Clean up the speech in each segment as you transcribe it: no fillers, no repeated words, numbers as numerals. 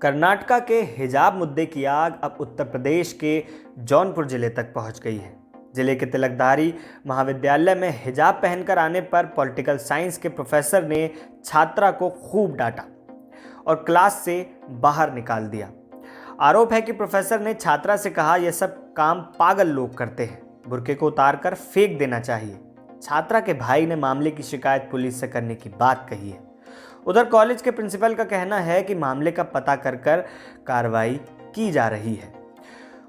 कर्नाटका के हिजाब मुद्दे की आग अब उत्तर प्रदेश के जौनपुर जिले तक पहुंच गई है। जिले के तिलकधारी महाविद्यालय में हिजाब पहनकर आने पर पॉलिटिकल साइंस के प्रोफेसर ने छात्रा को खूब डांटा और क्लास से बाहर निकाल दिया। आरोप है कि प्रोफेसर ने छात्रा से कहा, यह सब काम पागल लोग करते हैं, बुर्के को उतार कर फेंक देना चाहिए। छात्रा के भाई ने मामले की शिकायत पुलिस से करने की बात कही है। उधर कॉलेज के प्रिंसिपल का कहना है कि मामले का पता कर कार्रवाई की जा रही है।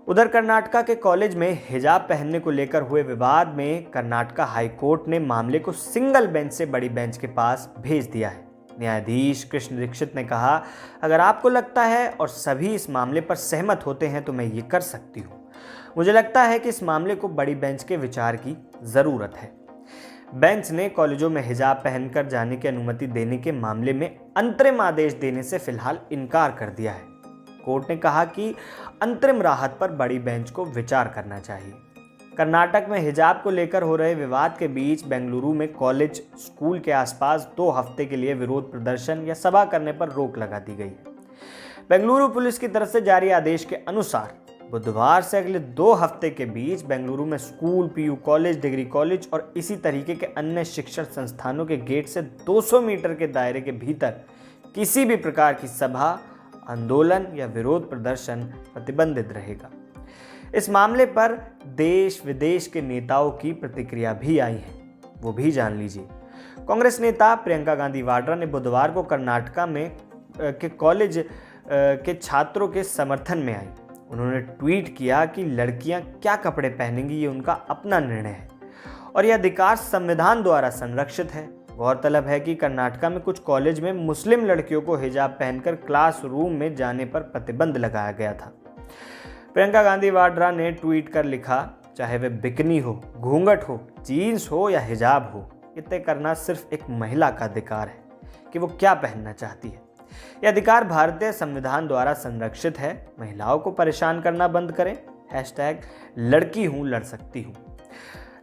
उधर कर्नाटका के कॉलेज में हिजाब पहनने को लेकर हुए विवाद में कर्नाटका हाई कोर्ट ने मामले को सिंगल बेंच से बड़ी बेंच के पास भेज दिया है। न्यायाधीश कृष्ण दीक्षित ने कहा, अगर आपको लगता है और सभी इस मामले पर सहमत होते हैं तो मैं ये कर सकती हूँ। मुझे लगता है कि इस मामले को बड़ी बेंच के विचार की ज़रूरत है। बेंच ने कॉलेजों में हिजाब पहनकर जाने की अनुमति देने के मामले में अंतरिम आदेश देने से फिलहाल इनकार कर दिया है। कोर्ट ने कहा कि अंतरिम राहत पर बड़ी बेंच को विचार करना चाहिए। कर्नाटक में हिजाब को लेकर हो रहे विवाद के बीच बेंगलुरु में कॉलेज स्कूल के आसपास 2 हफ्ते के लिए विरोध प्रदर्शन या सभा करने पर रोक लगा दी गई है। बेंगलुरु पुलिस की तरफ से जारी आदेश के अनुसार बुधवार से अगले 2 हफ्ते के बीच बेंगलुरु में school, PU college, degree college और इसी तरीके के अन्य शिक्षण संस्थानों के गेट से 200 मीटर के दायरे के भीतर किसी भी प्रकार की सभा, आंदोलन या विरोध प्रदर्शन प्रतिबंधित रहेगा। इस मामले पर देश विदेश के नेताओं की प्रतिक्रिया भी आई है, वो भी जान लीजिए। कांग्रेस नेता प्रियंका गांधी वाड्रा ने बुधवार को कर्नाटका में के कॉलेज के छात्रों के समर्थन में आई। उन्होंने ट्वीट किया कि लड़कियां क्या कपड़े पहनेंगी ये उनका अपना निर्णय है और यह अधिकार संविधान द्वारा संरक्षित है। गौरतलब है कि कर्नाटका में कुछ कॉलेज में मुस्लिम लड़कियों को हिजाब पहनकर क्लासरूम में जाने पर प्रतिबंध लगाया गया था। प्रियंका गांधी वाड्रा ने ट्वीट कर लिखा, चाहे वे बिकनी हो, घूंघट हो, जीन्स हो या हिजाब हो, ये तय करना सिर्फ एक महिला का अधिकार है कि वो क्या पहनना चाहती है। यह अधिकार भारतीय संविधान द्वारा संरक्षित है। महिलाओं को परेशान करना बंद करें। #लड़की हूं लड़ सकती हूं।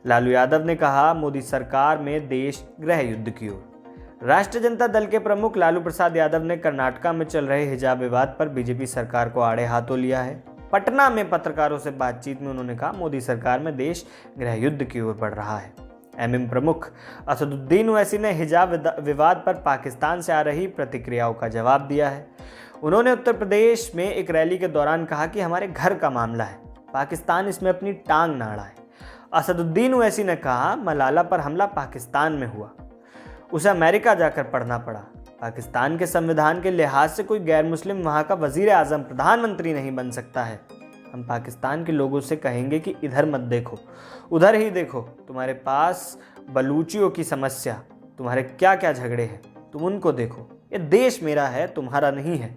लालू यादव ने कहा, मोदी सरकार में देश गृह युद्ध की ओर। राष्ट्रीय जनता दल के प्रमुख लालू प्रसाद यादव ने कर्नाटका में चल रहे हिजाब विवाद पर बीजेपी सरकार को आड़े हाथों लिया है। पटना में पत्रकारों से बातचीत में उन्होंने कहा, मोदी सरकार में देश गृह युद्ध की ओर बढ़ रहा है। एमएम प्रमुख असदुद्दीन ओवैसी ने हिजाब विवाद पर पाकिस्तान से आ रही प्रतिक्रियाओं का जवाब दिया है। उन्होंने उत्तर प्रदेश में एक रैली के दौरान कहा कि हमारे घर का मामला है, पाकिस्तान इसमें अपनी टांग ना अड़ाए। असदुद्दीन ओवैसी ने कहा, मलाला पर हमला पाकिस्तान में हुआ, उसे अमेरिका जाकर पढ़ना पड़ा। पाकिस्तान के संविधान के लिहाज से कोई गैर मुस्लिम वहाँ का वजीर आजम, प्रधानमंत्री नहीं बन सकता है। हम पाकिस्तान के लोगों से कहेंगे कि इधर मत देखो, उधर ही देखो। तुम्हारे पास बलूचियों की समस्या, तुम्हारे क्या क्या झगड़े हैं, तुम उनको देखो। ये देश मेरा है, तुम्हारा नहीं है,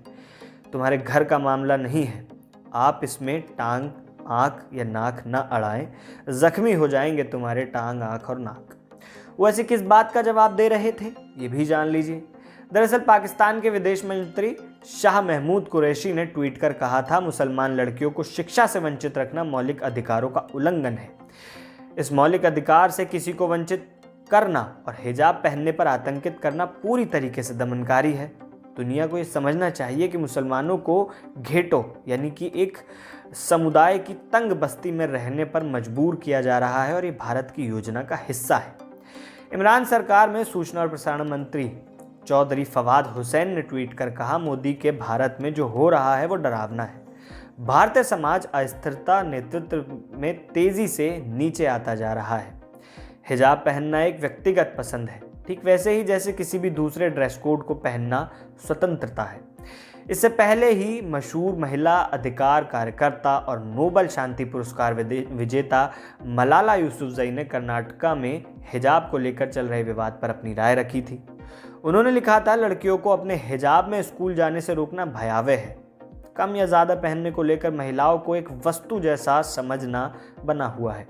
तुम्हारे घर का मामला नहीं है। आप इसमें टांग, आँख या नाक न अड़ाएं, जख्मी हो जाएंगे तुम्हारे टांग, आँख और नाक। वो ऐसे किस बात का जवाब दे रहे थे, ये भी जान लीजिए। दरअसल पाकिस्तान के विदेश मंत्री शाह महमूद कुरैशी ने ट्वीट कर कहा था, मुसलमान लड़कियों को शिक्षा से वंचित रखना मौलिक अधिकारों का उल्लंघन है। इस मौलिक अधिकार से किसी को वंचित करना और हिजाब पहनने पर आतंकित करना पूरी तरीके से दमनकारी है। दुनिया को ये समझना चाहिए कि मुसलमानों को घेटो यानी कि एक समुदाय की तंग बस्ती में रहने पर मजबूर किया जा रहा है और ये भारत की योजना का हिस्सा है। इमरान सरकार में सूचना और प्रसारण मंत्री चौधरी फवाद हुसैन ने ट्वीट कर कहा, मोदी के भारत में जो हो रहा है वो डरावना है। भारतीय समाज अस्थिरता नेतृत्व में तेजी से नीचे आता जा रहा है। हिजाब पहनना एक व्यक्तिगत पसंद है, ठीक वैसे ही जैसे किसी भी दूसरे ड्रेस कोड को पहनना स्वतंत्रता है। इससे पहले ही मशहूर महिला अधिकार कार्यकर्ता और नोबल शांति पुरस्कार विजेता मलाला यूसुफजई ने कर्नाटका में हिजाब को लेकर चल रहे विवाद पर अपनी राय रखी थी। उन्होंने लिखा था, लड़कियों को अपने हिजाब में स्कूल जाने से रोकना भयावह है। कम या ज़्यादा पहनने को लेकर महिलाओं को एक वस्तु जैसा समझना बना हुआ है।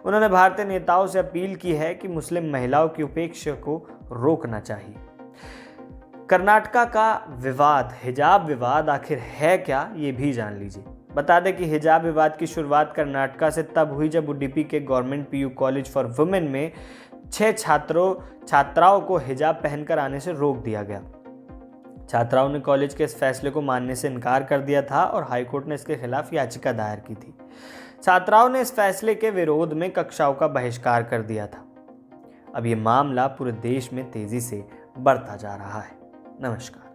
उन्होंने भारतीय नेताओं से अपील की है कि मुस्लिम महिलाओं की उपेक्षा को रोकना चाहिए। कर्नाटका का विवाद, हिजाब विवाद आखिर है क्या, ये भी जान लीजिए। बता दें कि हिजाब विवाद की शुरुआत कर्नाटका से तब हुई जब उडुपी के government PU college for women में 6 छात्राओं को हिजाब पहनकर आने से रोक दिया गया। छात्राओं ने कॉलेज के इस फैसले को मानने से इनकार कर दिया था और हाईकोर्ट ने इसके खिलाफ याचिका दायर की थी। छात्राओं ने इस फैसले के विरोध में कक्षाओं का बहिष्कार कर दिया था। अब ये मामला पूरे देश में तेजी से बढ़ता जा रहा है। नमस्कार।